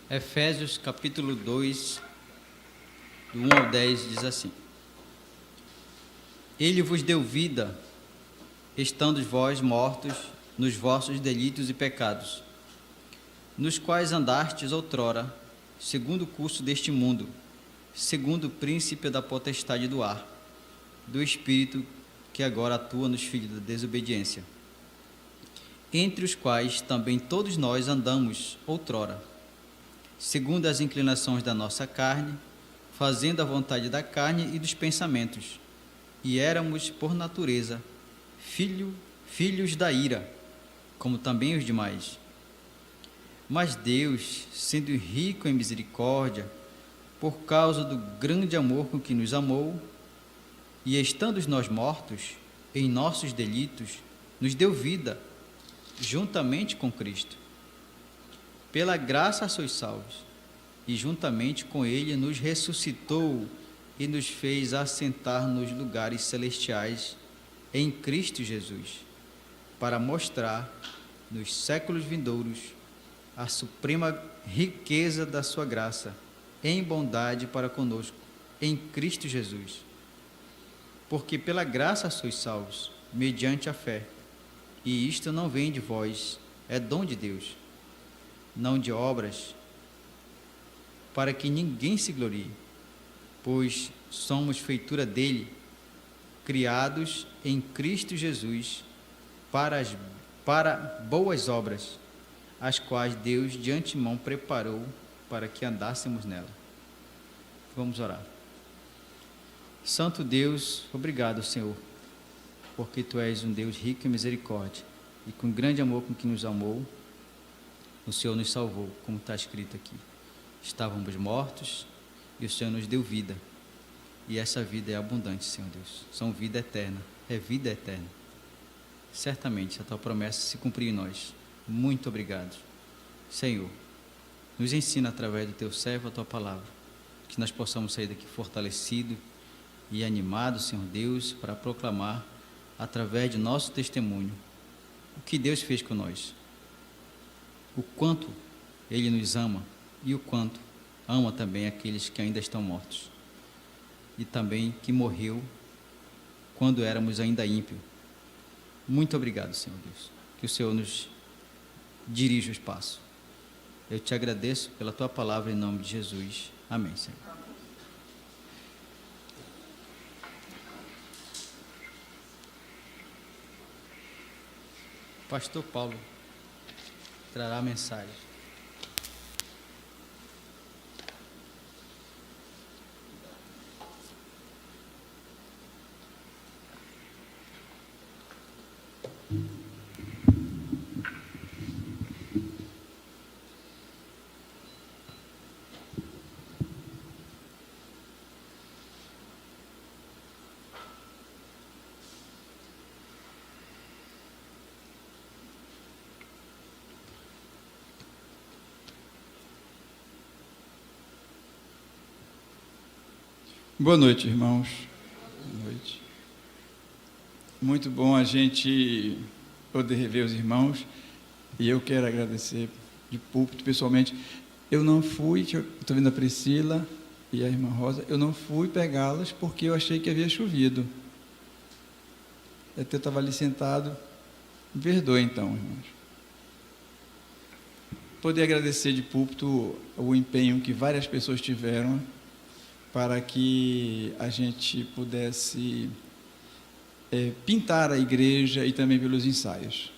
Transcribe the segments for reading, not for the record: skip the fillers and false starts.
Efésios capítulo 2, do 1 ao 10, diz assim: Ele vos deu vida, estando vós mortos nos vossos delitos e pecados, nos quais andastes outrora, segundo o curso deste mundo, segundo o príncipe da potestade do ar, do espírito que agora atua nos filhos da desobediência, entre os quais também todos nós andamos outrora, segundo as inclinações da nossa carne, fazendo a vontade da carne e dos pensamentos, e éramos, por natureza, filhos da ira, como também os demais. Mas Deus, sendo rico em misericórdia, por causa do grande amor com que nos amou, e estando nós mortos em nossos delitos, nos deu vida, juntamente com Cristo. Pela graça sois salvos, e juntamente com Ele nos ressuscitou e nos fez assentar nos lugares celestiais em Cristo Jesus, para mostrar nos séculos vindouros a suprema riqueza da sua graça, em bondade para conosco, em Cristo Jesus. Porque pela graça sois salvos, mediante a fé, e isto não vem de vós, é dom de Deus, não de obras, para que ninguém se glorie, pois somos feitura dele, criados em Cristo Jesus para boas obras, as quais Deus de antemão preparou para que andássemos nela. Vamos orar. Santo Deus, obrigado, Senhor, porque Tu és um Deus rico em misericórdia e com grande amor com que nos amou, o Senhor nos salvou, como está escrito aqui. Estávamos mortos e o Senhor nos deu vida, e essa vida é abundante, Senhor Deus, são vida eterna, é vida eterna. Certamente a Tua promessa se cumpriu em nós. Muito obrigado, Senhor. Nos ensina através do Teu servo a Tua palavra, que nós possamos sair daqui fortalecidos e animados, Senhor Deus, para proclamar através de nosso testemunho o que Deus fez com nós, o quanto Ele nos ama e o quanto ama também aqueles que ainda estão mortos, e também que morreu quando éramos ainda ímpios. Muito obrigado, Senhor Deus, que o Senhor nos dirija os passos. Eu te agradeço pela Tua palavra em nome de Jesus. Amém, Senhor. Pastor Paulo trará a mensagem. Boa noite, irmãos. Boa noite. Muito bom a gente poder rever os irmãos, e eu quero agradecer de púlpito, pessoalmente. Eu não fui, estou vendo a Priscila e a irmã Rosa, eu não fui pegá-las porque eu achei que havia chovido. Eu estava ali sentado, me perdoe então, irmãos. Poder agradecer de púlpito o empenho que várias pessoas tiveram para que a gente pudesse pintar a igreja e também pelos ensaios.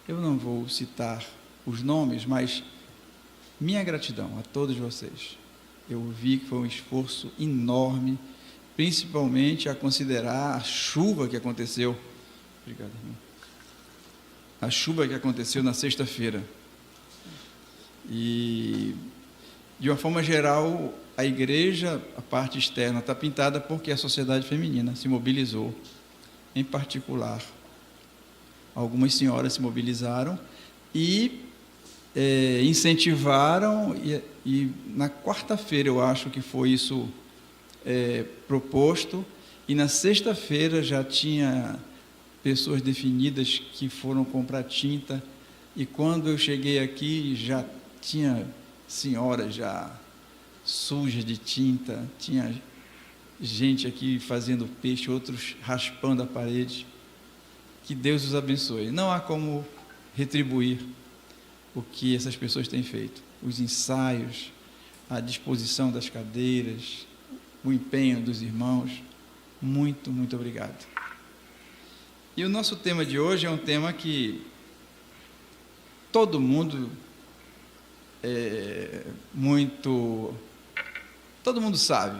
Eu não vou citar os nomes, mas minha gratidão a todos vocês. Eu vi que foi um esforço enorme, principalmente a considerar a chuva que aconteceu. Obrigado, irmão. A chuva que aconteceu na sexta-feira. E, de uma forma geral, a igreja, a parte externa, está pintada porque a sociedade feminina se mobilizou. Em particular, algumas senhoras se mobilizaram e incentivaram, e na quarta-feira eu acho que foi isso proposto, e na sexta-feira já tinha pessoas definidas que foram comprar tinta, e quando eu cheguei aqui já tinha senhoras já sujas de tinta, tinha gente aqui fazendo peixe, outros raspando a parede. Que Deus os abençoe. Não há como retribuir o que essas pessoas têm feito. Os ensaios, a disposição das cadeiras, o empenho dos irmãos. Muito, muito obrigado. E o nosso tema de hoje é um tema que todo mundo sabe.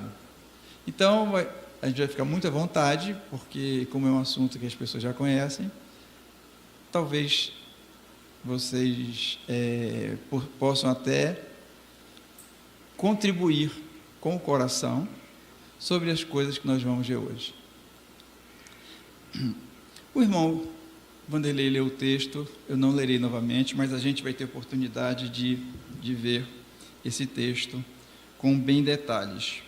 Então, a gente vai ficar muito à vontade, porque como é um assunto que as pessoas já conhecem, talvez vocês possam até contribuir com o coração sobre as coisas que nós vamos ver hoje. O irmão Vanderlei leu o texto, eu não lerei novamente, mas a gente vai ter oportunidade de ver esse texto com bem detalhes.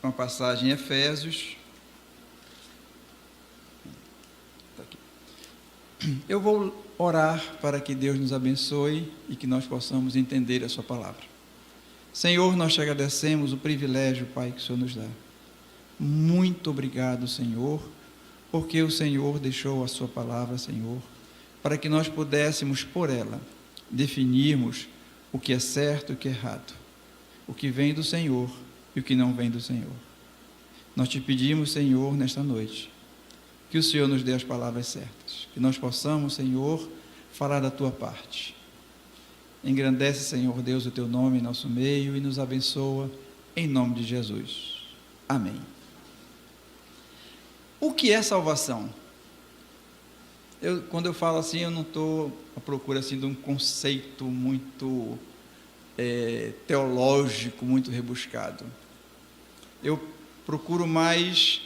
Uma passagem em Efésios. Tá aqui. Eu vou orar para que Deus nos abençoe e que nós possamos entender a sua palavra. Senhor, nós te agradecemos o privilégio, Pai, que o Senhor nos dá. Muito obrigado, Senhor, porque o Senhor deixou a sua palavra, Senhor, para que nós pudéssemos, por ela, definirmos o que é certo e o que é errado, o que vem do Senhor e o que não vem do Senhor. Nós te pedimos, Senhor, nesta noite, que o Senhor nos dê as palavras certas, que nós possamos, Senhor, falar da tua parte. Engrandece, Senhor Deus, o teu nome em nosso meio e nos abençoa, em nome de Jesus. Amém. O que é salvação? Quando eu falo assim, eu não estou à procura assim, de um conceito muito teológico, muito rebuscado. Eu procuro mais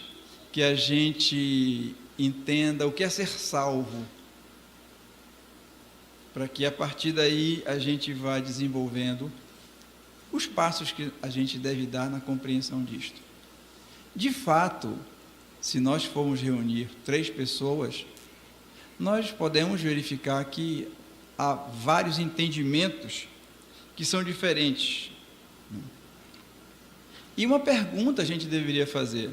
que a gente entenda o que é ser salvo, para que a partir daí a gente vá desenvolvendo os passos que a gente deve dar na compreensão disto. De fato, se nós formos reunir 3 pessoas, nós podemos verificar que há vários entendimentos que são diferentes. E uma pergunta a gente deveria fazer: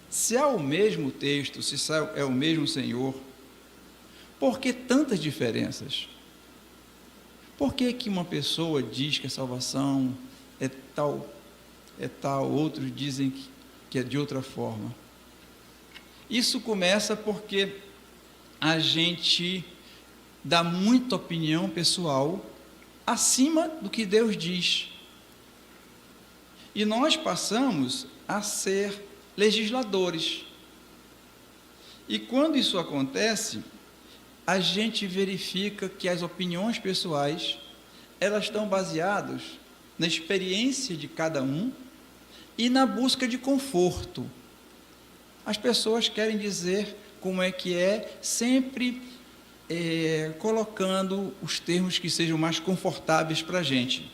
se é o mesmo texto, se é o mesmo Senhor, por que tantas diferenças? Por que uma pessoa diz que a salvação é tal, outros dizem que é de outra forma? Isso começa porque a gente dá muita opinião pessoal acima do que Deus diz. E nós passamos a ser legisladores. E quando isso acontece, a gente verifica que as opiniões pessoais, elas estão baseadas na experiência de cada um e na busca de conforto. As pessoas querem dizer como é que é, sempre colocando os termos que sejam mais confortáveis para a gente.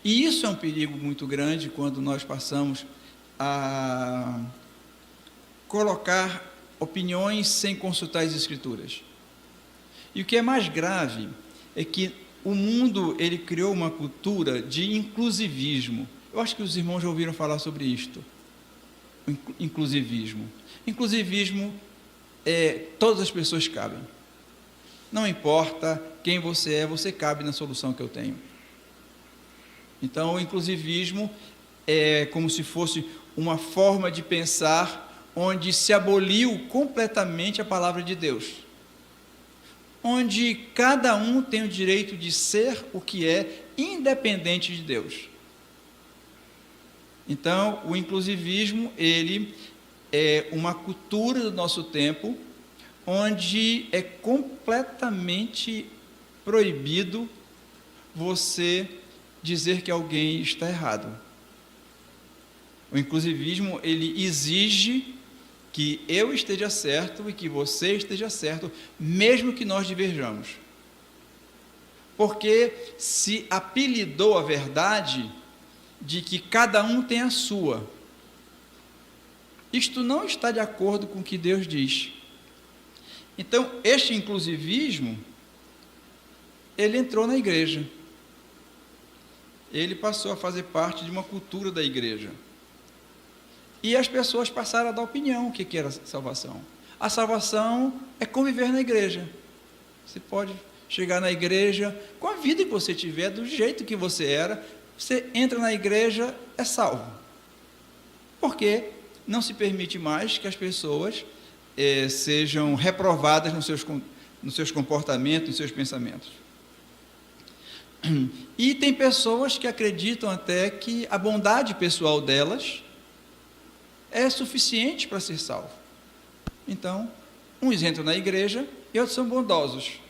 E isso é um perigo muito grande quando nós passamos a colocar opiniões sem consultar as Escrituras. E o que é mais grave é que o mundo ele criou uma cultura de inclusivismo. Eu acho que os irmãos já ouviram falar sobre isto. Inclusivismo. Inclusivismo todas as pessoas cabem. Não importa quem você é, você cabe na solução que eu tenho. Então, o inclusivismo é como se fosse uma forma de pensar onde se aboliu completamente a palavra de Deus, onde cada um tem o direito de ser o que é, independente de Deus. Então, o inclusivismo, ele é uma cultura do nosso tempo, onde é completamente proibido você dizer que alguém está errado. O inclusivismo, ele exige que eu esteja certo e que você esteja certo, mesmo que nós diverjamos. Porque se apelidou a verdade de que cada um tem a sua. Isto não está de acordo com o que Deus diz. Então, este inclusivismo, ele entrou na igreja. Ele passou a fazer parte de uma cultura da igreja. E as pessoas passaram a dar opinião o que era salvação. A salvação é conviver na igreja. Você pode chegar na igreja com a vida que você tiver, do jeito que você era, você entra na igreja, é salvo. Porque não se permite mais que as pessoas sejam reprovadas nos seus comportamentos, nos seus pensamentos. E tem pessoas que acreditam até que a bondade pessoal delas é suficiente para ser salvo. Então, uns entram na igreja e outros são bondosos.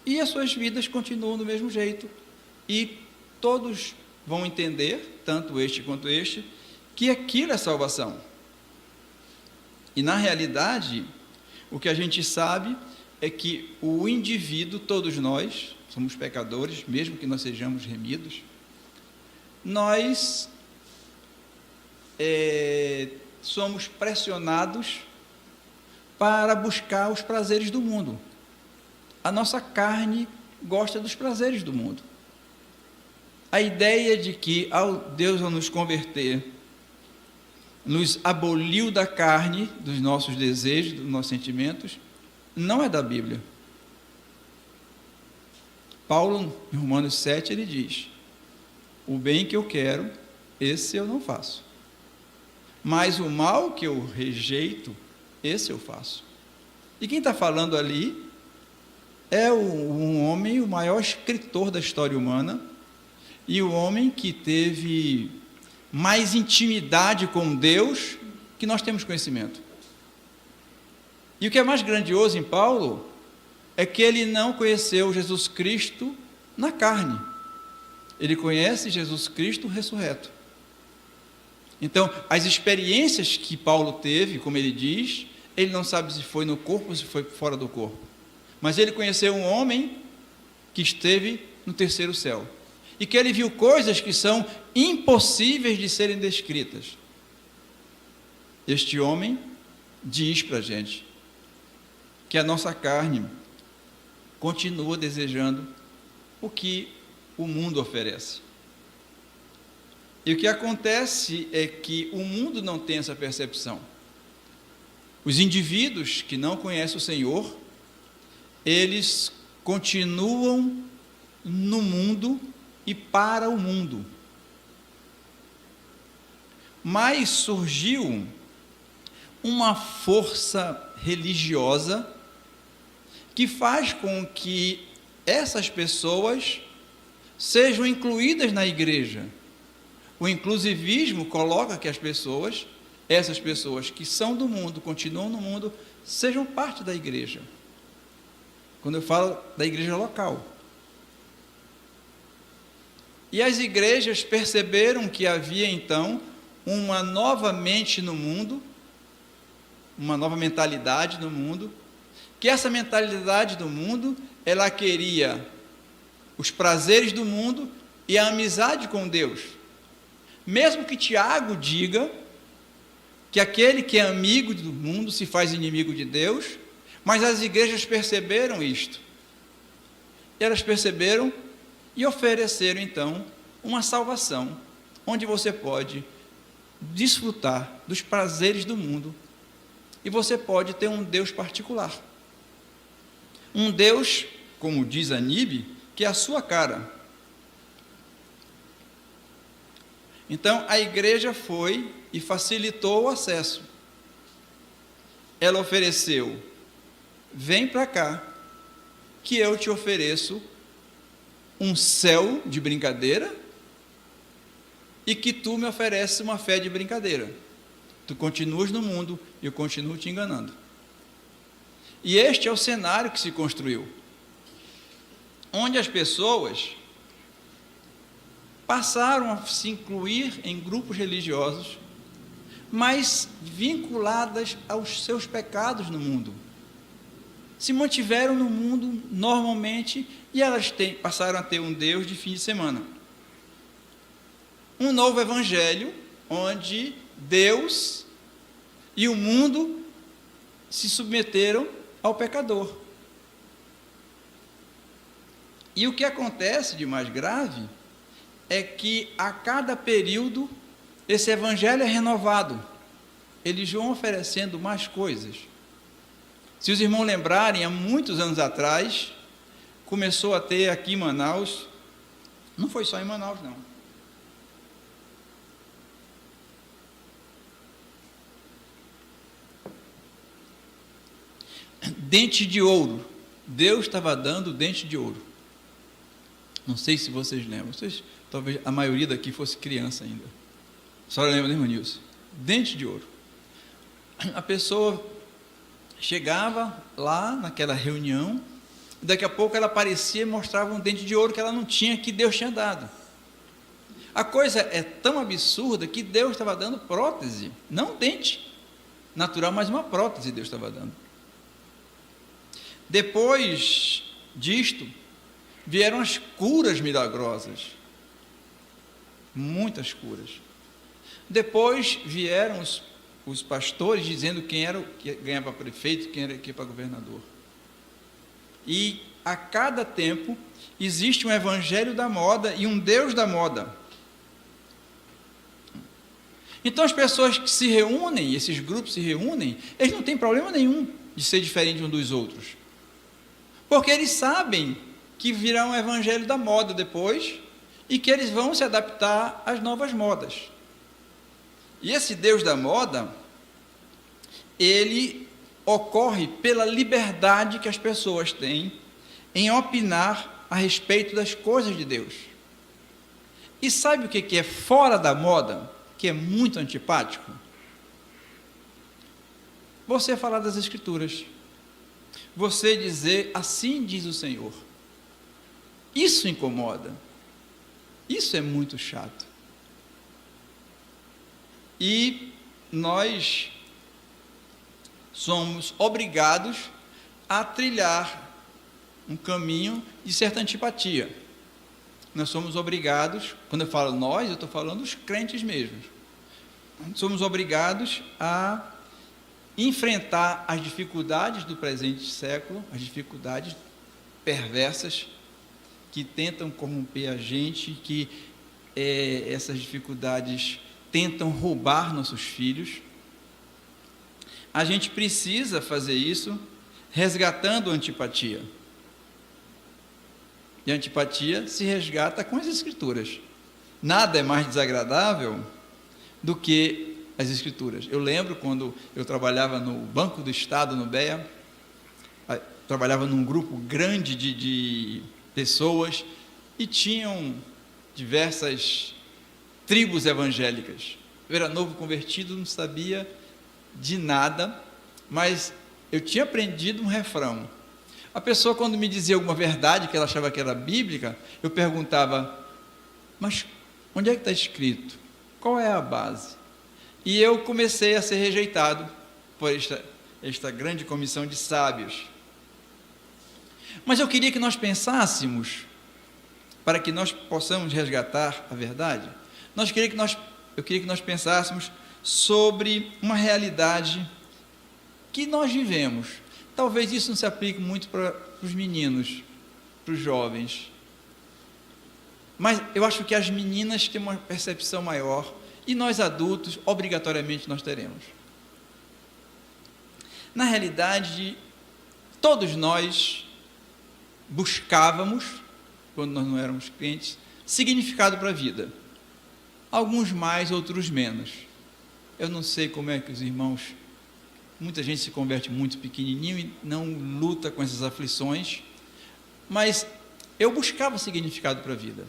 E as suas vidas continuam do mesmo jeito. E todos vão entender, tanto este quanto este, que aquilo é salvação. E na realidade, o que a gente sabe é que o indivíduo, todos nós, somos pecadores, mesmo que nós sejamos remidos, nós somos pressionados para buscar os prazeres do mundo. A nossa carne gosta dos prazeres do mundo. A ideia de que Deus, ao nos converter, nos aboliu da carne, dos nossos desejos, dos nossos sentimentos, não é da Bíblia. Paulo, em Romanos 7, ele diz: o bem que eu quero, esse eu não faço. Mas o mal que eu rejeito, esse eu faço. E quem está falando ali é um homem, o maior escritor da história humana, e o homem que teve mais intimidade com Deus que nós temos conhecimento. E o que é mais grandioso em Paulo é que ele não conheceu Jesus Cristo na carne. Ele conhece Jesus Cristo ressurreto. Então, as experiências que Paulo teve, como ele diz, ele não sabe se foi no corpo ou se foi fora do corpo. Mas ele conheceu um homem que esteve no terceiro céu. E que ele viu coisas que são impossíveis de serem descritas. Este homem diz para a gente que a nossa carne continua desejando o que o mundo oferece. E o que acontece é que o mundo não tem essa percepção. Os indivíduos que não conhecem o Senhor, eles continuam no mundo e para o mundo. Mas surgiu uma força religiosa que faz com que essas pessoas sejam incluídas na igreja. O inclusivismo coloca que as pessoas, essas pessoas que são do mundo, continuam no mundo, sejam parte da igreja. Quando eu falo da igreja local. E as igrejas perceberam que havia então uma nova mente no mundo, uma nova mentalidade no mundo, que essa mentalidade do mundo, ela queria os prazeres do mundo e a amizade com Deus. Mesmo que Tiago diga que aquele que é amigo do mundo se faz inimigo de Deus, mas as igrejas perceberam isto. Elas perceberam e ofereceram então uma salvação, onde você pode desfrutar dos prazeres do mundo e você pode ter um Deus particular. Um Deus, como diz Aníbal, que é a sua cara. Então, a igreja foi e facilitou o acesso. Ela ofereceu: vem para cá, que eu te ofereço um céu de brincadeira e que tu me ofereces uma fé de brincadeira. Tu continuas no mundo e eu continuo te enganando. E este é o cenário que se construiu, onde as pessoas passaram a se incluir em grupos religiosos, mas vinculadas aos seus pecados no mundo. Se mantiveram no mundo normalmente e elas passaram a ter um Deus de fim de semana. Um novo evangelho, onde Deus e o mundo se submeteram ao pecador. E o que acontece de mais grave é que a cada período esse evangelho é renovado. Eles vão oferecendo mais coisas. Se os irmãos lembrarem, há muitos anos atrás, começou a ter aqui em Manaus, não foi só em Manaus, não. Dente de ouro. Deus estava dando dente de ouro. Não sei se vocês lembram. Talvez a maioria daqui fosse criança ainda. A senhora lembra, né, irmão Nilson? Dente de ouro. A pessoa chegava lá naquela reunião, e daqui a pouco ela aparecia e mostrava um dente de ouro que ela não tinha, que Deus tinha dado. A coisa é tão absurda que Deus estava dando prótese, não dente natural, mas uma prótese Deus estava dando. Depois disto, vieram as curas milagrosas, muitas curas. Depois vieram os pastores dizendo quem era que ganhava prefeito, quem era que ia para governador. E a cada tempo existe um evangelho da moda e um Deus da moda. Então as pessoas que se reúnem, esses grupos se reúnem, eles não têm problema nenhum de ser diferente uns dos outros, porque eles sabem que virá um evangelho da moda depois e que eles vão se adaptar às novas modas. E esse Deus da moda, ele ocorre pela liberdade que as pessoas têm em opinar a respeito das coisas de Deus. E sabe o que é fora da moda, que é muito antipático? Você falar das Escrituras. Você dizer, assim diz o Senhor. Isso incomoda. Isso é muito chato. E nós somos obrigados a trilhar um caminho de certa antipatia. Nós somos obrigados, quando eu falo nós, eu estou falando os crentes mesmos. Somos obrigados a enfrentar as dificuldades do presente século, as dificuldades perversas que tentam corromper a gente, que essas dificuldades tentam roubar nossos filhos. A gente precisa fazer isso resgatando a antipatia. E a antipatia se resgata com as Escrituras. Nada é mais desagradável do que as Escrituras. Eu lembro quando eu trabalhava no Banco do Estado, no BEA, trabalhava num grupo grande de pessoas e tinham diversas tribos evangélicas. Eu era novo convertido, não sabia de nada, mas eu tinha aprendido um refrão. A pessoa, quando me dizia alguma verdade que ela achava que era bíblica, eu perguntava, mas onde é que está escrito? Qual é a base? E eu comecei a ser rejeitado por esta grande comissão de sábios. Mas eu queria que nós pensássemos, para que nós possamos resgatar a verdade, eu queria que nós pensássemos sobre uma realidade que nós vivemos. Talvez isso não se aplique muito para os meninos, para os jovens, mas eu acho que as meninas têm uma percepção maior, e nós adultos, obrigatoriamente, nós teremos. Na realidade, todos nós buscávamos, quando nós não éramos crentes, significado para a vida. Alguns mais, outros menos. Eu não sei como é que os irmãos, muita gente se converte muito pequenininho e não luta com essas aflições, mas eu buscava significado para a vida.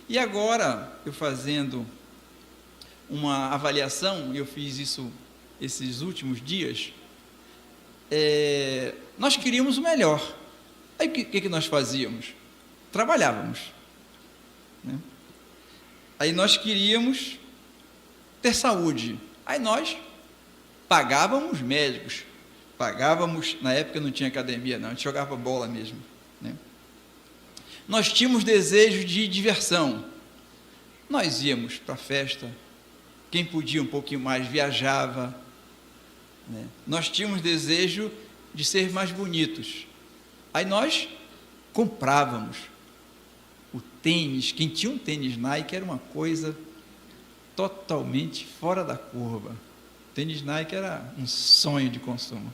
E agora, eu fazendo uma avaliação, e eu fiz isso esses últimos dias, nós queríamos o melhor. Aí o que nós fazíamos? Trabalhávamos, né? Aí nós queríamos ter saúde. Aí nós pagávamos médicos, na época não tinha academia não, a gente jogava bola mesmo, né? Nós tínhamos desejo de diversão, nós íamos para a festa, quem podia um pouquinho mais viajava, né? Nós tínhamos desejo de ser mais bonitos, aí nós comprávamos o tênis. Quem tinha um tênis Nike era uma coisa totalmente fora da curva. O tênis Nike era um sonho de consumo.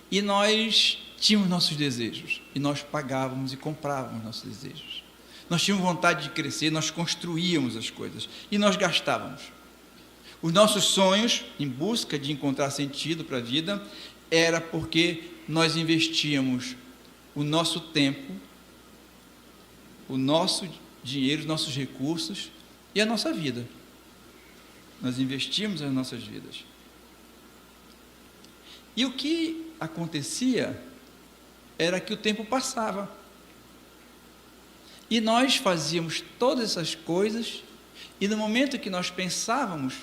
E nós tínhamos nossos desejos, e nós pagávamos e comprávamos nossos desejos. Nós tínhamos vontade de crescer, nós construíamos as coisas, e nós gastávamos. Os nossos sonhos, em busca de encontrar sentido para a vida, era porque nós investíamos o nosso tempo, o nosso dinheiro, os nossos recursos e a nossa vida. Nós investimos as nossas vidas. E o que acontecia era que o tempo passava. E nós fazíamos todas essas coisas, e no momento que nós pensávamos,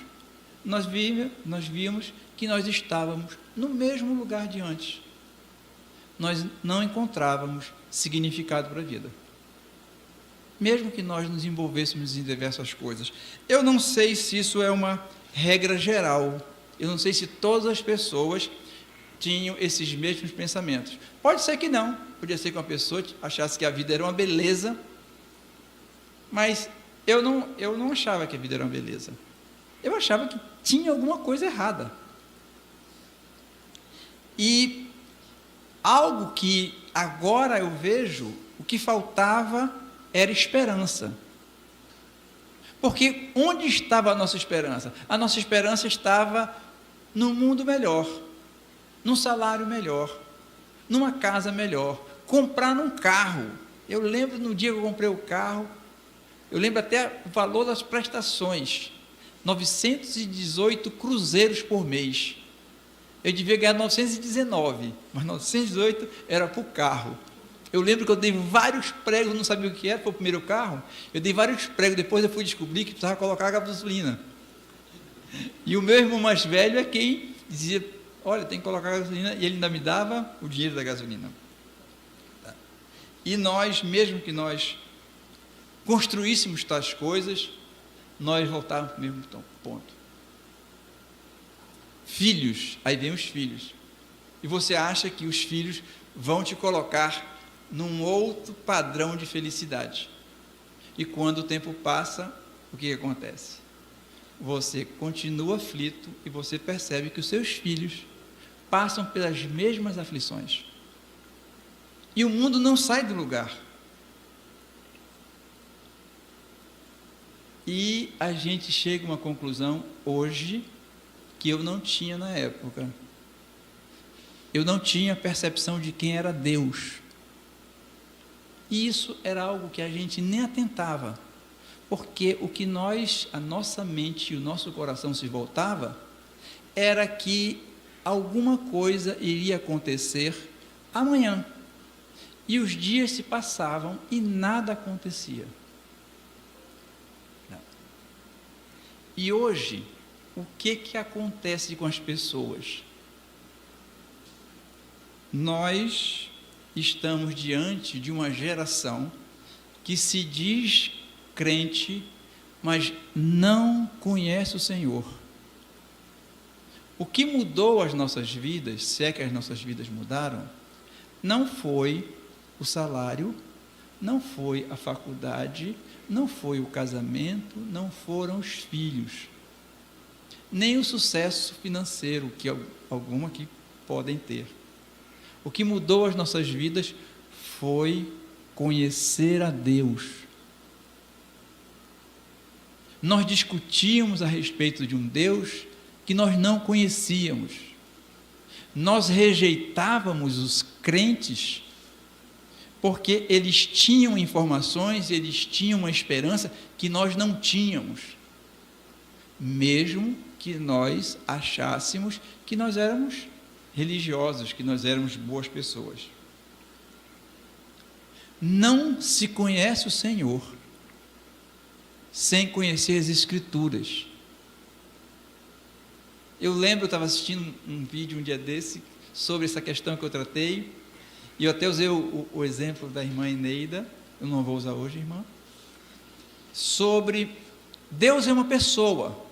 nós víamos que nós estávamos no mesmo lugar de antes. Nós não encontrávamos significado para a vida. Mesmo que nós nos envolvêssemos em diversas coisas. Eu não sei se isso é uma regra geral. Eu não sei se todas as pessoas tinham esses mesmos pensamentos. Pode ser que não. Podia ser que uma pessoa achasse que a vida era uma beleza, mas eu não achava que a vida era uma beleza. Eu achava que tinha alguma coisa errada. E algo que agora eu vejo, o que faltava era esperança. Porque onde estava a nossa esperança? A nossa esperança estava num mundo melhor, num salário melhor, numa casa melhor, comprar um carro. Eu lembro no dia que eu comprei o carro, eu lembro até o valor das prestações, 918 cruzeiros por mês. Eu devia ganhar 919, mas 918 era para o carro. Eu lembro que eu dei vários pregos, não sabia o que era, foi o primeiro carro, eu dei vários pregos, depois eu fui descobrir que precisava colocar a gasolina. E o meu irmão mais velho é quem dizia, olha, tem que colocar a gasolina, e ele ainda me dava o dinheiro da gasolina. E nós, mesmo que nós construíssemos tais coisas, nós voltávamos para o mesmo ponto. Filhos, aí vem os filhos, e você acha que os filhos vão te colocar num outro padrão de felicidade, e quando o tempo passa, o que acontece? Você continua aflito, e você percebe que os seus filhos passam pelas mesmas aflições, e o mundo não sai do lugar, e a gente chega a uma conclusão hoje, que eu não tinha na época. Eu não tinha percepção de quem era Deus. E isso era algo que a gente nem atentava, porque o que a nossa mente e o nosso coração se voltava, era que alguma coisa iria acontecer amanhã. E os dias se passavam e nada acontecia. E hoje, o que acontece com as pessoas? Nós estamos diante de uma geração que se diz crente, mas não conhece o Senhor. O que mudou as nossas vidas, se é que as nossas vidas mudaram, não foi o salário, não foi a faculdade, não foi o casamento, não foram os filhos, nem o sucesso financeiro que alguma aqui podem ter. O que mudou as nossas vidas foi conhecer a Deus. Nós discutíamos a respeito de um Deus que nós não conhecíamos. Nós rejeitávamos os crentes porque eles tinham informações, eles tinham uma esperança que nós não tínhamos, mesmo que nós achássemos que nós éramos religiosos, que nós éramos boas pessoas. Não se conhece o Senhor sem conhecer as Escrituras. Eu lembro, eu estava assistindo um vídeo um dia desse, sobre essa questão que eu tratei, e eu até usei o exemplo da irmã Eneida, eu não vou usar hoje, irmã, sobre Deus é uma pessoa.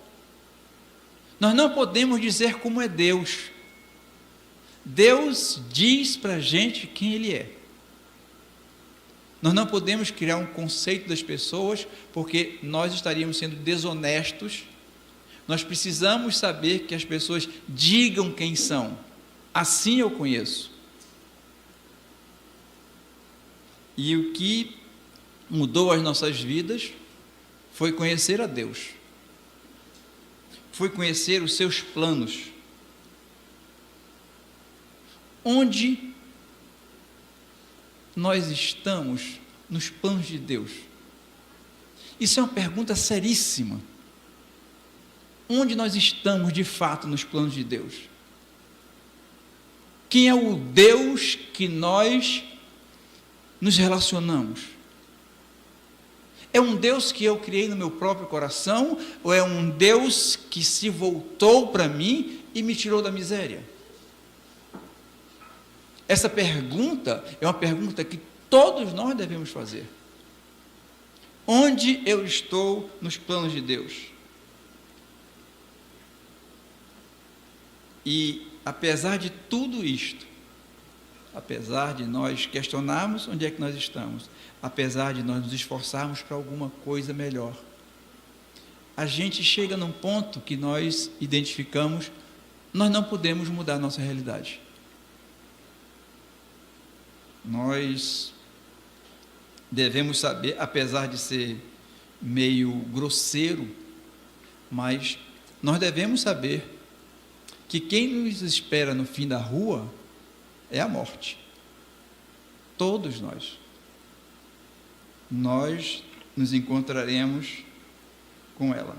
Nós não podemos dizer como é Deus. Deus diz para a gente quem Ele é. Nós não podemos criar um conceito das pessoas, porque nós estaríamos sendo desonestos. Nós precisamos saber que as pessoas digam quem são. Assim eu conheço. E o que mudou as nossas vidas foi conhecer a Deus. Foi conhecer os seus planos. Onde nós estamos nos planos de Deus? Isso é uma pergunta seríssima. Onde nós estamos de fato nos planos de Deus? Quem é o Deus que nós nos relacionamos? É um Deus que eu criei no meu próprio coração, ou é um Deus que se voltou para mim e me tirou da miséria? Essa pergunta é uma pergunta que todos nós devemos fazer. Onde eu estou nos planos de Deus? E apesar de tudo isto, apesar de nós questionarmos onde é que nós estamos, apesar de nós nos esforçarmos para alguma coisa melhor, a gente chega num ponto que nós identificamos, nós não podemos mudar a nossa realidade. Nós devemos saber, apesar de ser meio grosseiro, mas nós devemos saber que quem nos espera no fim da rua é a morte. Todos nós. Nós nos encontraremos com ela.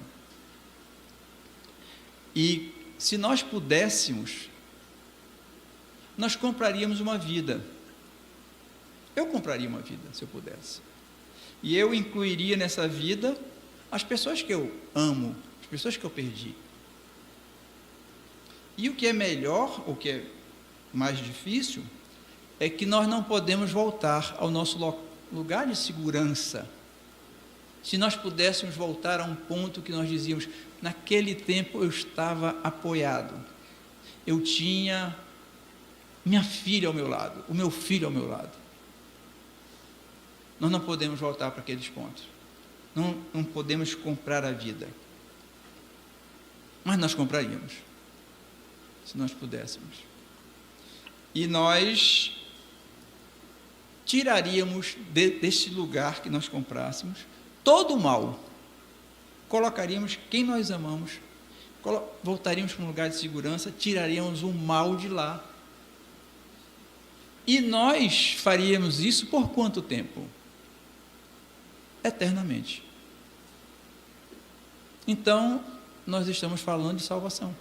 E se nós pudéssemos, nós compraríamos uma vida. Eu compraria uma vida, se eu pudesse. E eu incluiria nessa vida as pessoas que eu amo, as pessoas que eu perdi. E o que é melhor, o que é mais difícil, é que nós não podemos voltar ao nosso lugar de segurança. Se nós pudéssemos voltar a um ponto que nós dizíamos, naquele tempo eu estava apoiado, eu tinha minha filha ao meu lado, o meu filho ao meu lado. Nós não podemos voltar para aqueles pontos. Não podemos comprar a vida. Mas nós compraríamos, se nós pudéssemos. E nós tiraríamos deste lugar que nós comprássemos todo o mal. Colocaríamos quem nós amamos, voltaríamos para um lugar de segurança, tiraríamos o mal de lá. E nós faríamos isso por quanto tempo? Eternamente. Então, nós estamos falando de salvação.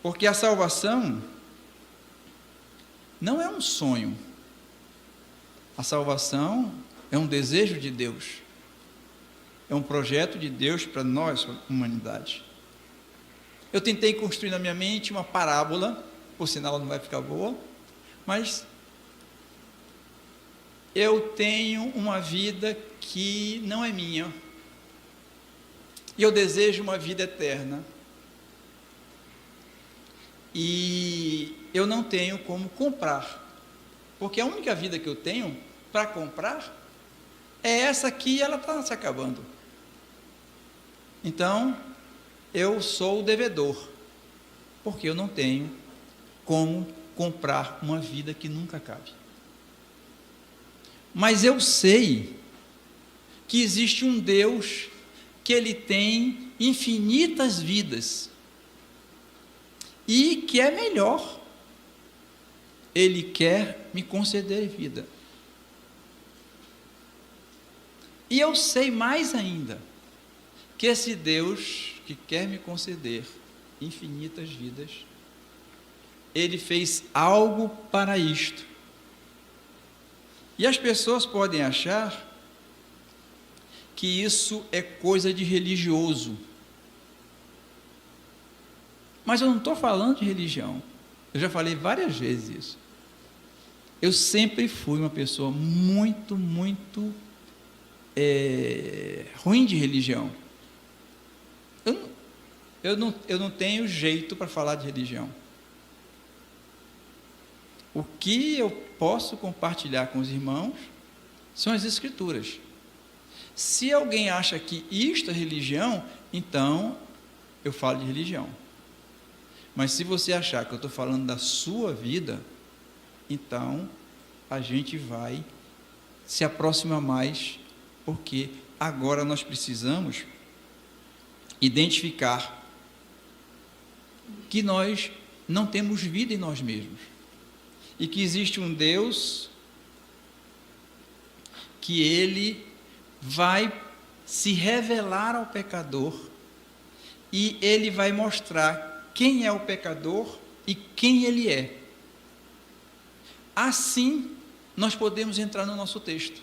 Porque a salvação não é um sonho. A salvação é um desejo de Deus. É um projeto de Deus para nós, a humanidade. Eu tentei construir na minha mente uma parábola, por sinal ela não vai ficar boa, mas eu tenho uma vida que não é minha, e eu desejo uma vida eterna, e eu não tenho como comprar, porque a única vida que eu tenho para comprar é essa aqui, e ela está se acabando. Então, eu sou o devedor, porque eu não tenho como comprar uma vida que nunca cabe. Mas eu sei que existe um Deus que Ele tem infinitas vidas e que é melhor. Ele quer me conceder vida. E eu sei mais ainda que esse Deus que quer me conceder infinitas vidas, Ele fez algo para isto. E as pessoas podem achar que isso é coisa de religioso. Mas eu não estou falando de religião. Eu já falei várias vezes isso. Eu sempre fui uma pessoa muito ruim de religião. Eu não tenho jeito para falar de religião. O que eu posso compartilhar com os irmãos são as Escrituras. Se alguém acha que isto é religião, então eu falo de religião. Mas se você achar que eu estou falando da sua vida, então a gente vai se aproximar mais, porque agora nós precisamos identificar que nós não temos vida em nós mesmos e que existe um Deus que Ele vai se revelar ao pecador e Ele vai mostrar quem é o pecador e quem ele é. Assim, nós podemos entrar no nosso texto.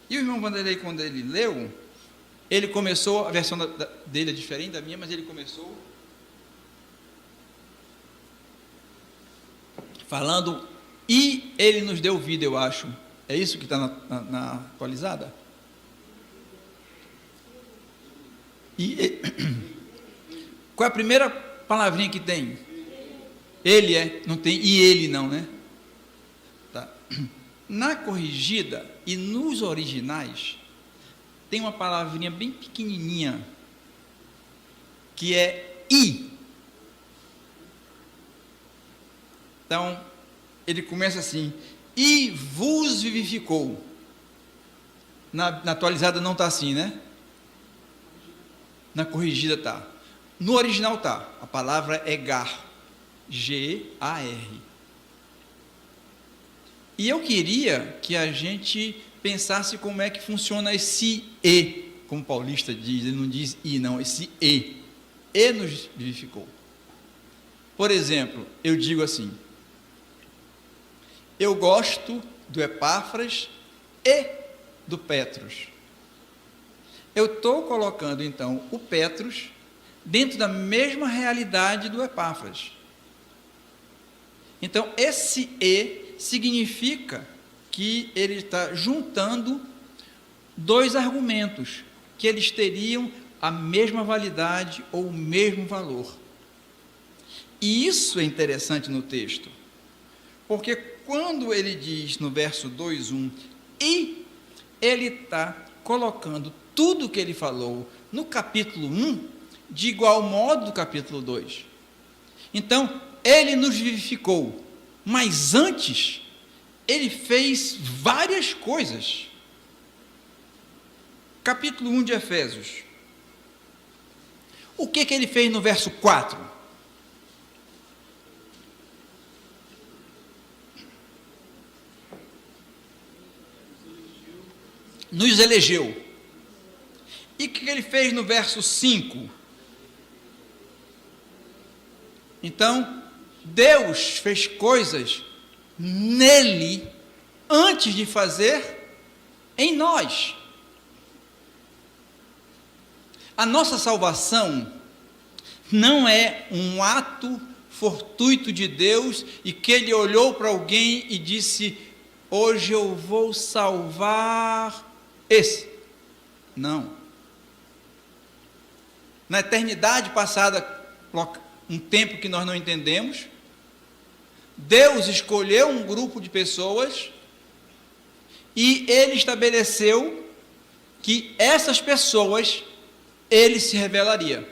E o irmão Vanderlei, quando ele leu, ele começou, a versão dele é diferente da minha, mas ele começou falando, e ele nos deu vida, eu acho. É isso que está na atualizada? Qual é a primeira palavrinha que tem? Ele é, não tem e ele não, né? Tá. Na corrigida e nos originais, tem uma palavrinha bem pequenininha, que é i. Então, ele começa assim, e vos vivificou. Na atualizada não está assim, né? Na corrigida está. No original está. A palavra é gar. G-A-R. E eu queria que a gente pensasse como é que funciona esse e, como o paulista diz, ele não diz i, não, esse e. E nos vivificou. Por exemplo, eu digo assim, eu gosto do Epáfras e do Petros. Eu estou colocando, então, o Petros dentro da mesma realidade do Epáfras. Então, esse e significa que ele está juntando dois argumentos, que eles teriam a mesma validade ou o mesmo valor. E isso é interessante no texto, porque quando ele diz no verso 2:1, e ele está colocando tudo o que ele falou no capítulo 1, de igual modo do capítulo 2. Então, ele nos vivificou, mas antes, ele fez várias coisas. Capítulo 1 de Efésios. O que ele fez no verso 4? Nos elegeu. E o que ele fez no verso 5? Então, Deus fez coisas nele antes de fazer em nós. A nossa salvação não é um ato fortuito de Deus e que ele olhou para alguém e disse, hoje eu vou salvar esse. Não. Na eternidade passada, um tempo que nós não entendemos, Deus escolheu um grupo de pessoas e ele estabeleceu que essas pessoas ele se revelaria.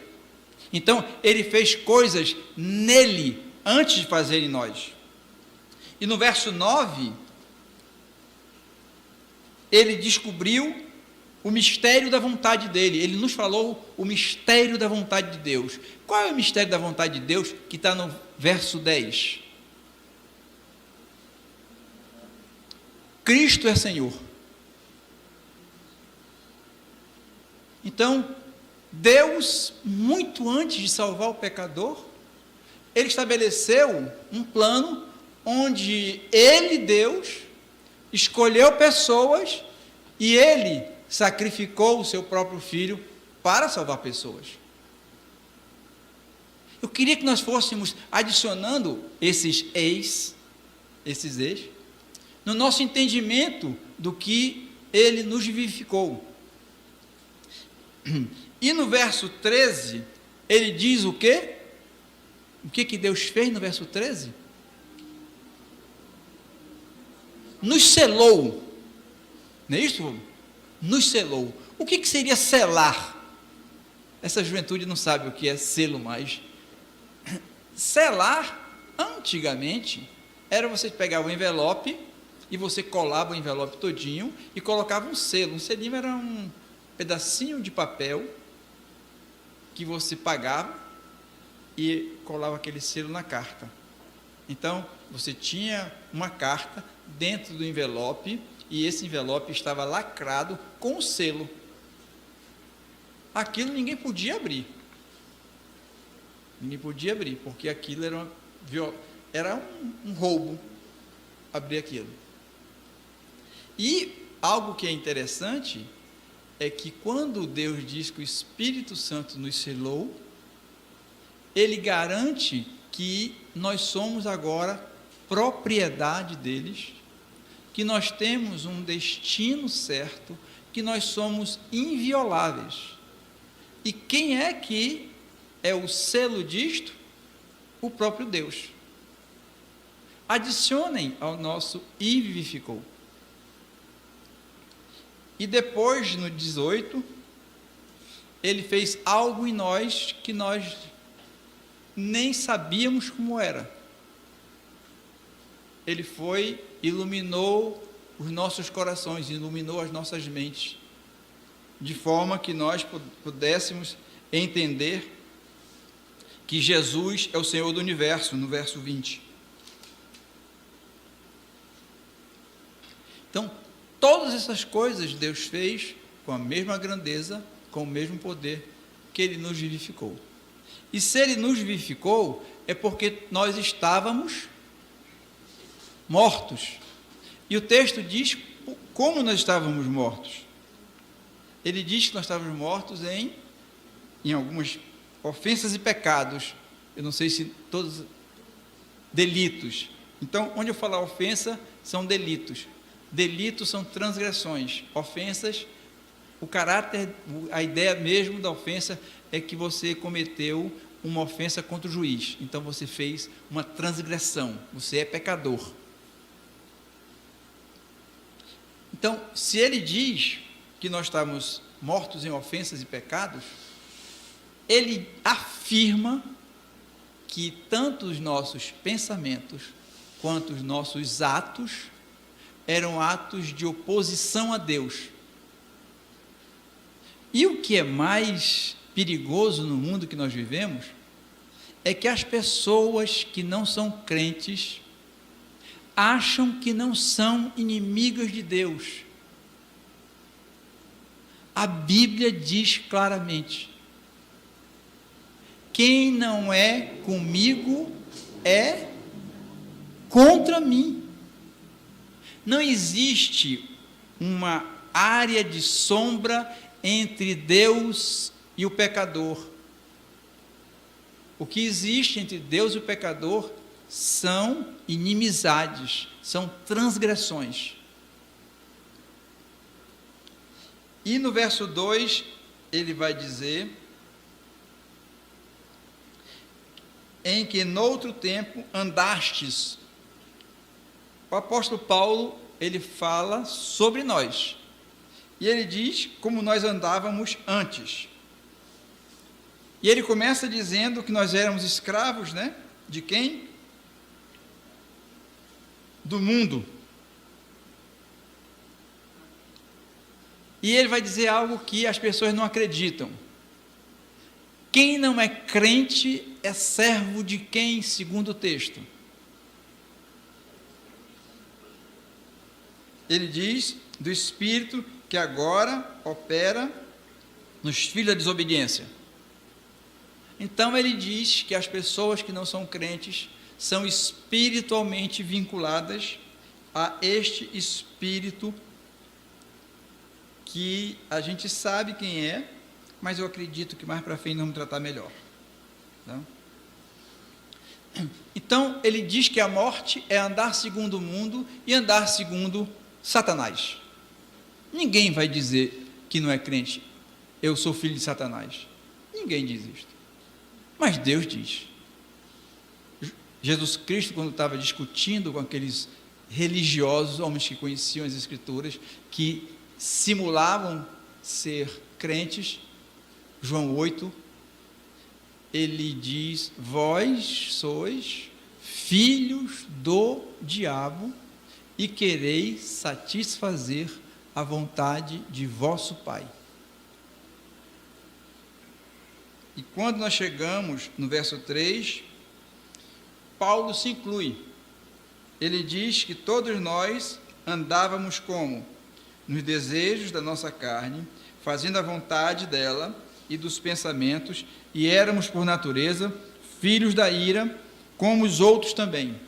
Então, ele fez coisas nele antes de fazer em nós. E no verso 9, ele descobriu o mistério da vontade dele. Ele nos falou o mistério da vontade de Deus. Qual é o mistério da vontade de Deus que está no verso 10? Cristo é Senhor. Então, Deus, muito antes de salvar o pecador, ele estabeleceu um plano onde ele, Deus, escolheu pessoas e ele sacrificou o seu próprio filho para salvar pessoas. Eu queria que nós fôssemos adicionando esses eis, no nosso entendimento do que ele nos vivificou. E no verso 13, ele diz o quê? O que Deus fez no verso 13? nos selou. Não é isso? Nos selou. O que seria selar? Essa juventude não sabe o que é selo mais. Selar, antigamente, era você pegar o envelope e você colava o envelope todinho e colocava um selo. Um selinho era um pedacinho de papel que você pagava e colava aquele selo na carta. Então, você tinha uma carta dentro do envelope e esse envelope estava lacrado com o selo. Aquilo ninguém podia abrir. Ninguém podia abrir, porque aquilo era um roubo, abrir aquilo. E algo que é interessante é que quando Deus diz que o Espírito Santo nos selou, Ele garante que nós somos agora propriedade deles, que nós temos um destino certo, que nós somos invioláveis. E quem é que é o selo disto? O próprio Deus. Adicionem ao nosso e vivificou. E depois, no 18, ele fez algo em nós que nós nem sabíamos como era. Ele iluminou os nossos corações, iluminou as nossas mentes, de forma que nós pudéssemos entender que Jesus é o Senhor do universo, no verso 20. Então, todas essas coisas Deus fez com a mesma grandeza, com o mesmo poder que Ele nos vivificou. E se Ele nos vivificou, é porque nós estávamos mortos. E o texto diz como nós estávamos mortos. Ele diz que nós estávamos mortos em algumas ofensas e pecados. Eu não sei se todos delitos. Então, onde eu falar ofensa, são delitos. Delitos são transgressões. Ofensas, o caráter, a ideia mesmo da ofensa é que você cometeu uma ofensa contra o juiz. Então, você fez uma transgressão. Você é pecador. Então, se ele diz que nós estamos mortos em ofensas e pecados, ele afirma que tanto os nossos pensamentos quanto os nossos atos eram atos de oposição a Deus. E o que é mais perigoso no mundo que nós vivemos é que as pessoas que não são crentes acham que não são inimigas de Deus. A Bíblia diz claramente: quem não é comigo é contra mim. Não existe uma área de sombra entre Deus e o pecador. O que existe entre Deus e o pecador são inimizades, são transgressões. E no verso 2, ele vai dizer: em que noutro tempo andastes. O apóstolo Paulo, ele fala sobre nós. E ele diz como nós andávamos antes. E ele começa dizendo que nós éramos escravos, né? De quem? Do mundo. E ele vai dizer algo que as pessoas não acreditam. Quem não é crente é servo de quem, segundo o texto? Ele diz do Espírito que agora opera nos filhos da desobediência. Então ele diz que as pessoas que não são crentes são espiritualmente vinculadas a este Espírito que a gente sabe quem é, mas eu acredito que mais para frente vamos tratar melhor. Tá? Então, ele diz que a morte é andar segundo o mundo e andar segundo Satanás. Ninguém vai dizer que não é crente: eu sou filho de Satanás. Ninguém diz isto. Mas Deus diz. Jesus Cristo, quando estava discutindo com aqueles religiosos, homens que conheciam as Escrituras, que simulavam ser crentes. João 8, ele diz: vós sois filhos do diabo e quereis satisfazer a vontade de vosso pai. E quando nós chegamos no verso 3, Paulo se inclui. Ele diz que todos nós andávamos como? Nos desejos da nossa carne, fazendo a vontade dela e dos pensamentos, e éramos, por natureza, filhos da ira, como os outros também.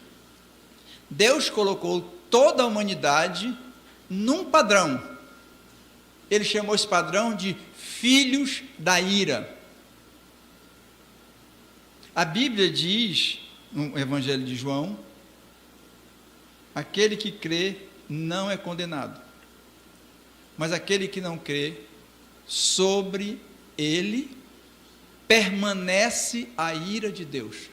Deus colocou toda a humanidade num padrão. Ele chamou esse padrão de filhos da ira. A Bíblia diz, no Evangelho de João, aquele que crê não é condenado, mas aquele que não crê, sobre ele permanece a ira de Deus.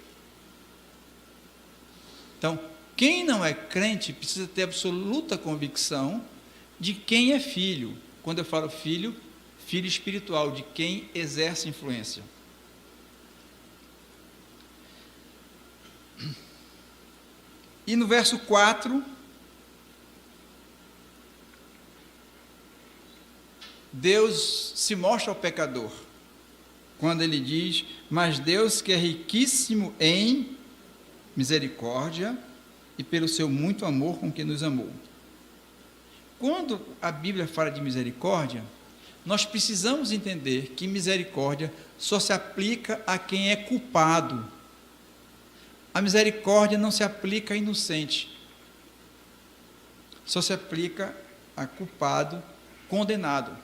Então, quem não é crente precisa ter absoluta convicção de quem é filho. Quando eu falo filho, filho espiritual, de quem exerce influência. E no verso 4, Deus se mostra ao pecador, quando ele diz: mas Deus, que é riquíssimo em misericórdia, e pelo seu muito amor com que nos amou. Quando a Bíblia fala de misericórdia, nós precisamos entender que misericórdia só se aplica a quem é culpado. A misericórdia não se aplica a inocente, só se aplica a culpado, condenado.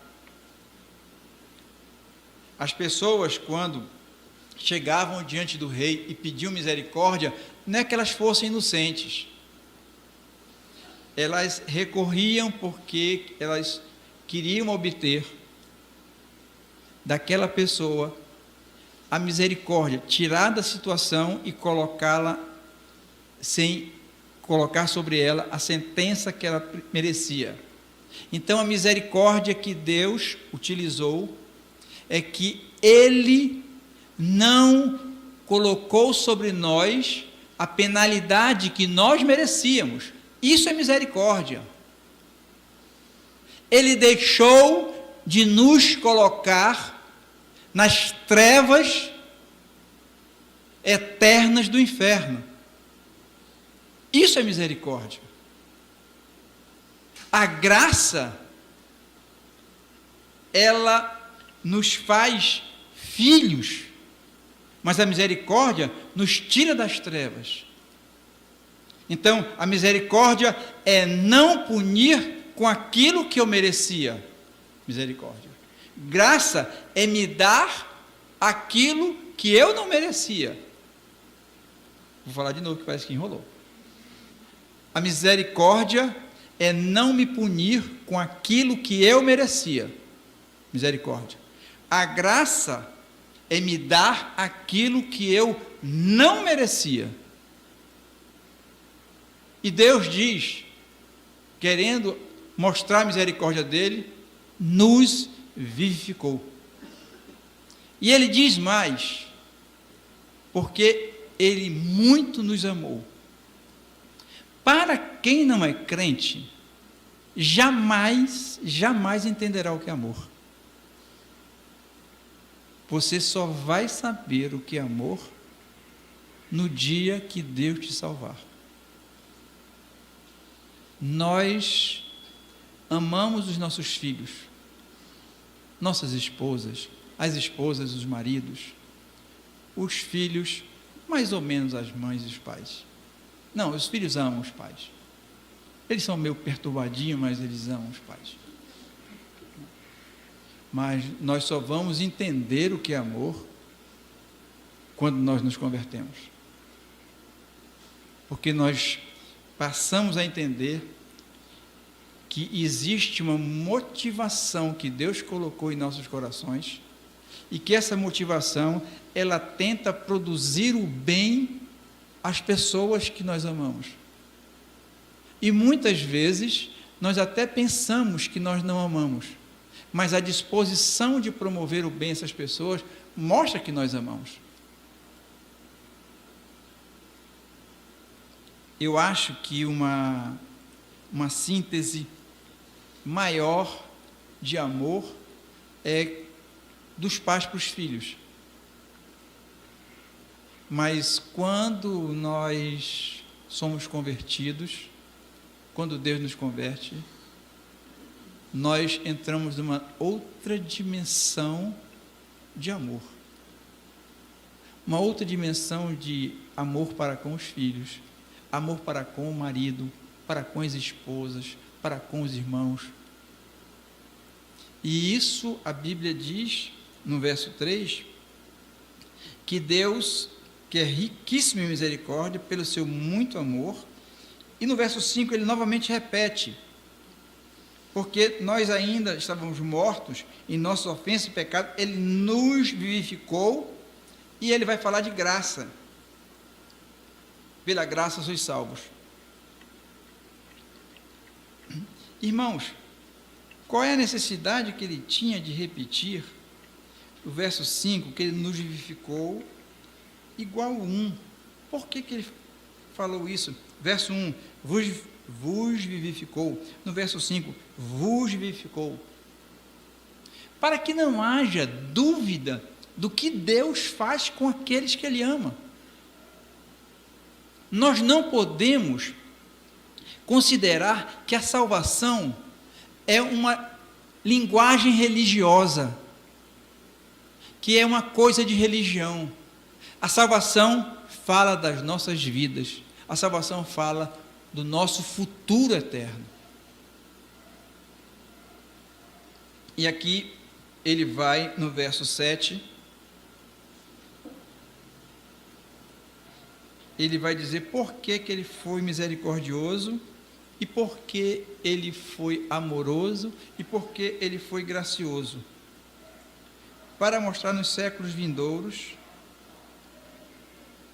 As pessoas, quando chegavam diante do rei e pediam misericórdia, não é que elas fossem inocentes, elas recorriam porque elas queriam obter daquela pessoa a misericórdia, tirar da situação e colocá-la, sem colocar sobre ela a sentença que ela merecia. Então, a misericórdia que Deus utilizou é que Ele não colocou sobre nós a penalidade que nós merecíamos. Isso é misericórdia. Ele deixou de nos colocar nas trevas eternas do inferno. Isso é misericórdia. A graça, ela nos faz filhos, mas a misericórdia nos tira das trevas. Então, a misericórdia é não punir com aquilo que eu merecia. Misericórdia. Graça é me dar aquilo que eu não merecia. Vou falar de novo, que parece que enrolou. A misericórdia é não me punir com aquilo que eu merecia. Misericórdia. A graça é me dar aquilo que eu não merecia. E Deus diz, querendo mostrar a misericórdia dele, nos vivificou. E ele diz mais, porque ele muito nos amou. Para quem não é crente, jamais entenderá o que é amor. Você só vai saber o que é amor no dia que Deus te salvar. Nós amamos os nossos filhos, nossas esposas, as esposas, os maridos, os filhos, mais ou menos as mães e os pais. Não, os filhos amam os pais. Eles são meio perturbadinhos, mas eles amam os pais. Mas nós só vamos entender o que é amor quando nós nos convertemos. Porque nós passamos a entender que existe uma motivação que Deus colocou em nossos corações e que essa motivação, ela tenta produzir o bem às pessoas que nós amamos. E muitas vezes nós até pensamos que nós não amamos, mas a disposição de promover o bem a essas pessoas mostra que nós amamos. Eu acho que uma síntese maior de amor é dos pais para os filhos. Mas quando nós somos convertidos, quando Deus nos converte, nós entramos numa outra dimensão de amor. Uma outra dimensão de amor para com os filhos, amor para com o marido, para com as esposas, para com os irmãos. E isso a Bíblia diz, no verso 3, que Deus, que é riquíssimo em misericórdia, pelo seu muito amor, e no verso 5 ele novamente repete, porque nós ainda estávamos mortos em nossas ofensas e pecados, ele nos vivificou, e ele vai falar de graça. Pela graça sois salvos. Irmãos, qual é a necessidade que ele tinha de repetir o verso 5, que ele nos vivificou, igual 1? Por que ele falou isso? Verso 1, vos vivificou. No verso 5, vos vivificou. Para que não haja dúvida do que Deus faz com aqueles que Ele ama. Nós não podemos considerar que a salvação é uma linguagem religiosa, que é uma coisa de religião. A salvação fala das nossas vidas, a salvação fala do nosso futuro eterno. E aqui ele vai no verso 7, ele vai dizer por que ele foi misericordioso, e por que ele foi amoroso, e por que ele foi gracioso, para mostrar nos séculos vindouros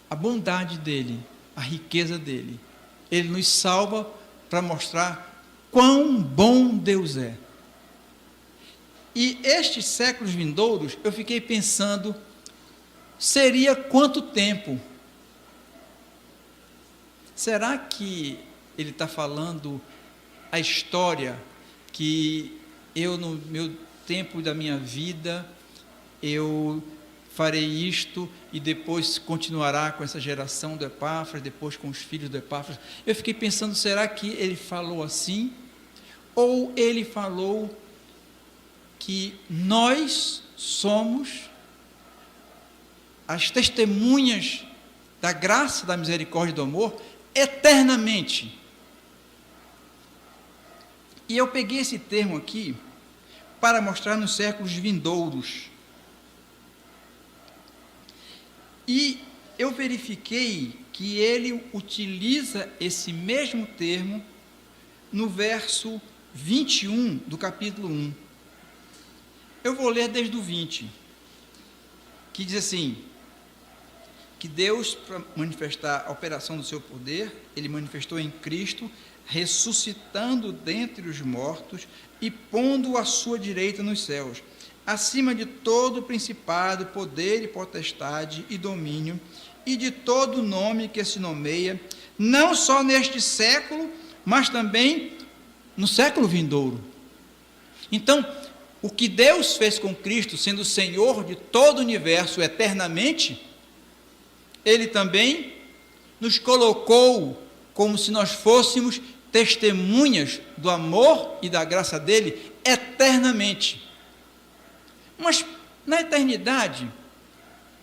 a bondade dele, a riqueza dele. Ele nos salva para mostrar quão bom Deus é. E estes séculos vindouros, eu fiquei pensando, seria quanto tempo? Será que ele está falando a história que eu, no meu tempo da minha vida, eu farei isto e depois continuará com essa geração do Epáfras, depois com os filhos do Epáfras? Eu fiquei pensando, será que ele falou assim? Ou ele falou que nós somos as testemunhas da graça, da misericórdia e do amor eternamente? E eu peguei esse termo aqui para mostrar nos séculos vindouros. E eu verifiquei que ele utiliza esse mesmo termo no verso 21 do capítulo 1. Eu vou ler desde o 20, que diz assim, que Deus, para manifestar a operação do seu poder, ele manifestou em Cristo, ressuscitando dentre os mortos e pondo-o à sua direita nos céus, acima de todo principado, poder e potestade e domínio, e de todo nome que se nomeia, não só neste século, mas também no século vindouro. Então, o que Deus fez com Cristo, sendo o Senhor de todo o universo eternamente, Ele também nos colocou como se nós fôssemos testemunhas do amor e da graça dEle eternamente. Mas, na eternidade,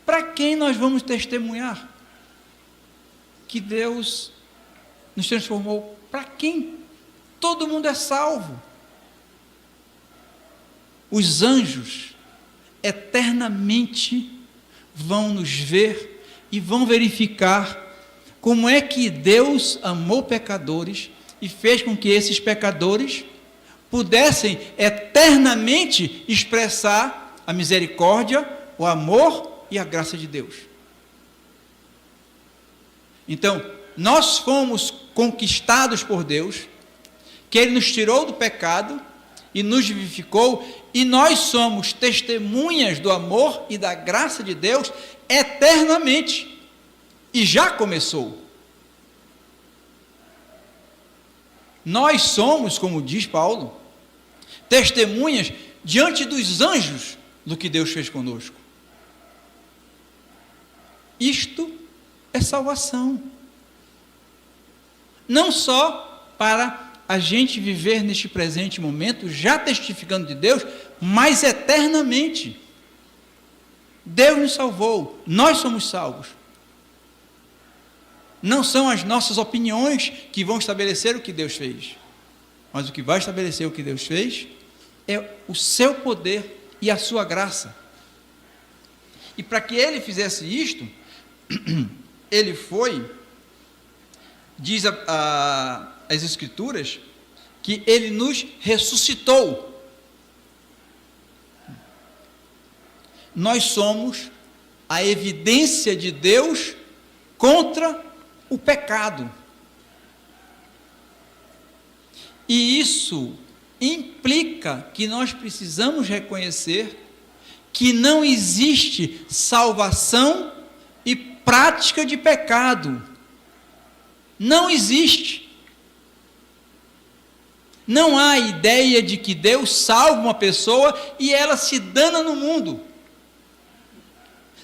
para quem nós vamos testemunhar que Deus nos transformou? Para quem? Todo mundo é salvo. Os anjos eternamente vão nos ver e vão verificar como é que Deus amou pecadores e fez com que esses pecadores pudessem eternamente expressar a misericórdia, o amor e a graça de Deus. Então, nós fomos conquistados por Deus, que Ele nos tirou do pecado e nos vivificou, e nós somos testemunhas do amor e da graça de Deus eternamente, e já começou. Nós somos, como diz Paulo, testemunhas diante dos anjos do que Deus fez conosco. Isto é salvação. Não só para a gente viver neste presente momento, já testificando de Deus, mas eternamente. Deus nos salvou, nós somos salvos. Não são as nossas opiniões que vão estabelecer o que Deus fez, mas o que vai estabelecer o que Deus fez é o seu poder e a sua graça. E para que Ele fizesse isto, Ele foi, diz as Escrituras, que Ele nos ressuscitou. Nós somos a evidência de Deus contra o pecado. E isso implica que nós precisamos reconhecer que não existe salvação e prática de pecado. Não existe. Não há ideia de que Deus salva uma pessoa e ela se dana no mundo.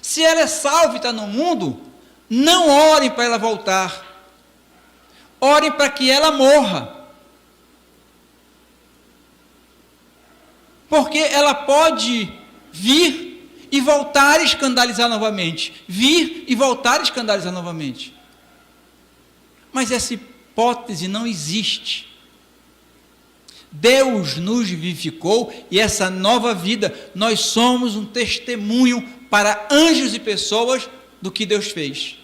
Se ela é salva e está no mundo, não orem para ela voltar. Orem para que ela morra. Porque ela pode vir e voltar a escandalizar novamente. Vir e voltar a escandalizar novamente. Mas essa hipótese não existe. Deus nos vivificou e essa nova vida, nós somos um testemunho para anjos e pessoas do que Deus fez.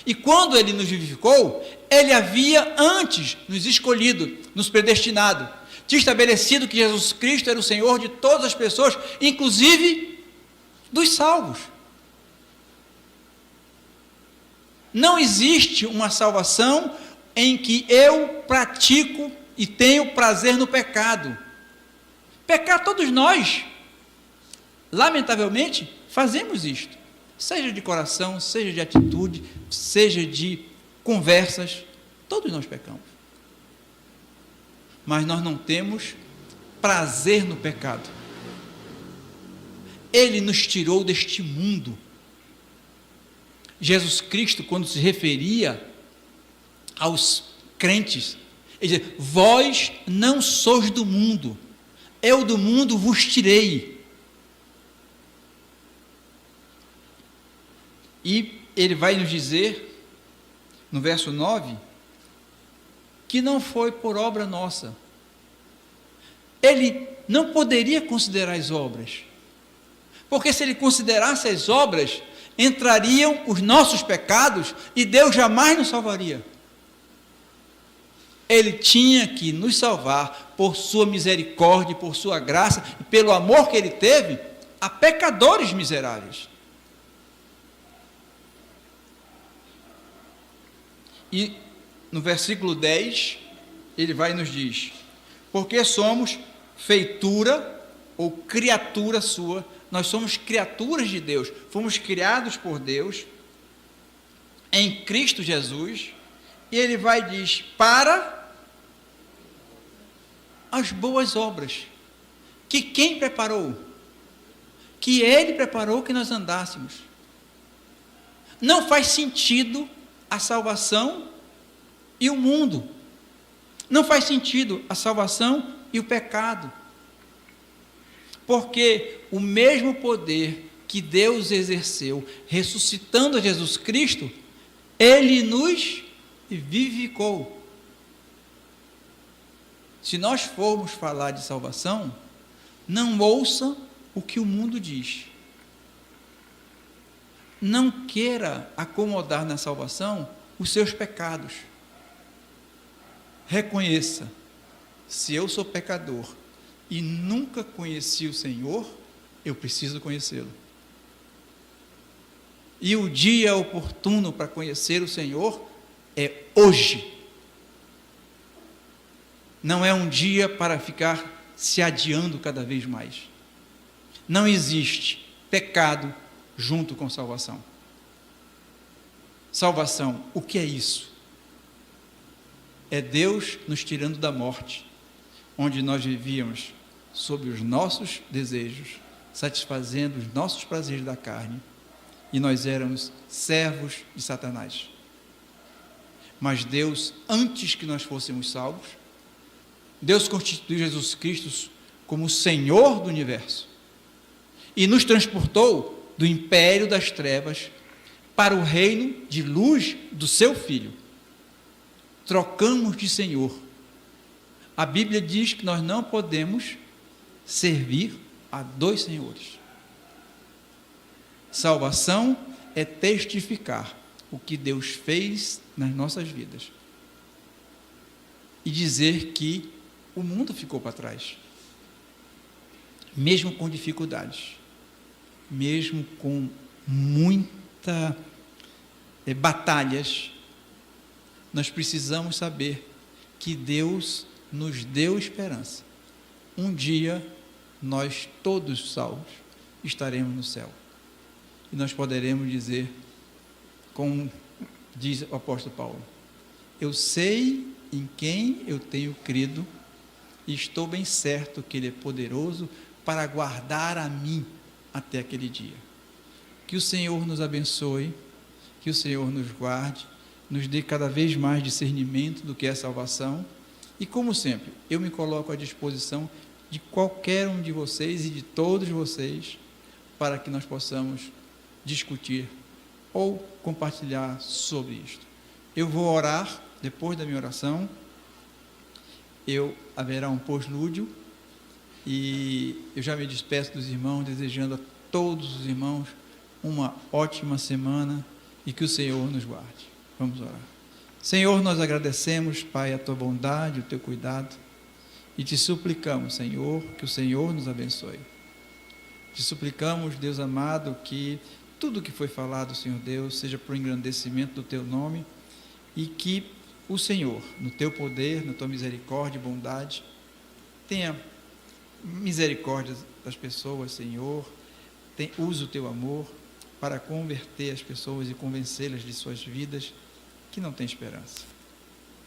E quando Ele nos vivificou, Ele havia antes nos escolhido, nos predestinado, tinha estabelecido que Jesus Cristo era o Senhor de todas as pessoas, inclusive dos salvos. Não existe uma salvação em que eu pratico e tenho prazer no pecado. Pecar todos nós, lamentavelmente, fazemos isto. Seja de coração, seja de atitude, seja de conversas, todos nós pecamos. Mas nós não temos prazer no pecado. Ele nos tirou deste mundo. Jesus Cristo, quando se referia aos crentes, ele diz: vós não sois do mundo, eu do mundo vos tirei. E ele vai nos dizer, no verso 9, que não foi por obra nossa. Ele não poderia considerar as obras, porque se ele considerasse as obras, entrariam os nossos pecados e Deus jamais nos salvaria. Ele tinha que nos salvar por sua misericórdia, por sua graça e pelo amor que ele teve a pecadores miseráveis. E no versículo 10, ele vai e nos diz: porque somos feitura ou criatura sua, nós somos criaturas de Deus, fomos criados por Deus em Cristo Jesus, e ele vai e diz: para as boas obras, que quem preparou? Que ele preparou que nós andássemos. Não faz sentido a salvação e o mundo. Não faz sentido a salvação e o pecado. Porque o mesmo poder que Deus exerceu ressuscitando a Jesus Cristo, Ele nos vivificou. Se nós formos falar de salvação, não ouça o que o mundo diz. Não queira acomodar na salvação os seus pecados. Reconheça: se eu sou pecador e nunca conheci o Senhor, eu preciso conhecê-lo. E o dia oportuno para conhecer o Senhor é hoje. Não é um dia para ficar se adiando cada vez mais. Não existe pecado junto com salvação. Salvação, o que é isso? É Deus nos tirando da morte, onde nós vivíamos sob os nossos desejos, satisfazendo os nossos prazeres da carne, e nós éramos servos de Satanás. Mas Deus, antes que nós fôssemos salvos, Deus constituiu Jesus Cristo como Senhor do universo e nos transportou do império das trevas para o reino de luz do seu Filho. Trocamos de Senhor. A Bíblia diz que nós não podemos servir a dois senhores. Salvação é testificar o que Deus fez nas nossas vidas e dizer que o mundo ficou para trás, mesmo com dificuldades, mesmo com muita batalhas. Nós precisamos saber que Deus nos deu esperança. Um dia nós todos salvos estaremos no céu e nós poderemos dizer, como diz o apóstolo Paulo: eu sei em quem eu tenho crido e estou bem certo que Ele é poderoso para guardar a mim até aquele dia. Que o Senhor nos abençoe, que o Senhor nos guarde, nos dê cada vez mais discernimento do que é salvação, e como sempre, eu me coloco à disposição de qualquer um de vocês e de todos vocês, para que nós possamos discutir ou compartilhar sobre isto. Eu vou orar, depois da minha oração, haverá um pós-lúdio, e eu já me despeço dos irmãos, desejando a todos os irmãos uma ótima semana e que o Senhor nos guarde. Vamos orar. Senhor, nós agradecemos, Pai, a Tua bondade, o Teu cuidado, e te suplicamos, Senhor, que o Senhor nos abençoe. Te suplicamos, Deus amado, que tudo que foi falado, Senhor Deus, seja para o engrandecimento do Teu nome, e que o Senhor, no Teu poder, na Tua misericórdia e bondade, tenha misericórdia das pessoas, Senhor, use o Teu amor para converter as pessoas e convencê-las de suas vidas que não têm esperança.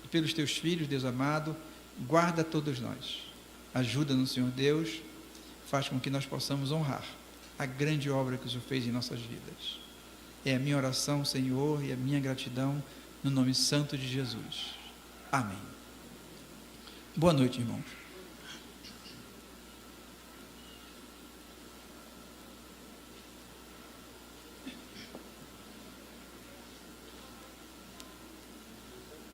E pelos Teus filhos, Deus amado, guarda todos nós. Ajuda-nos, Senhor Deus, faz com que nós possamos honrar a grande obra que o Senhor fez em nossas vidas. É a minha oração, Senhor, e a minha gratidão no nome santo de Jesus. Amém. Boa noite, irmãos.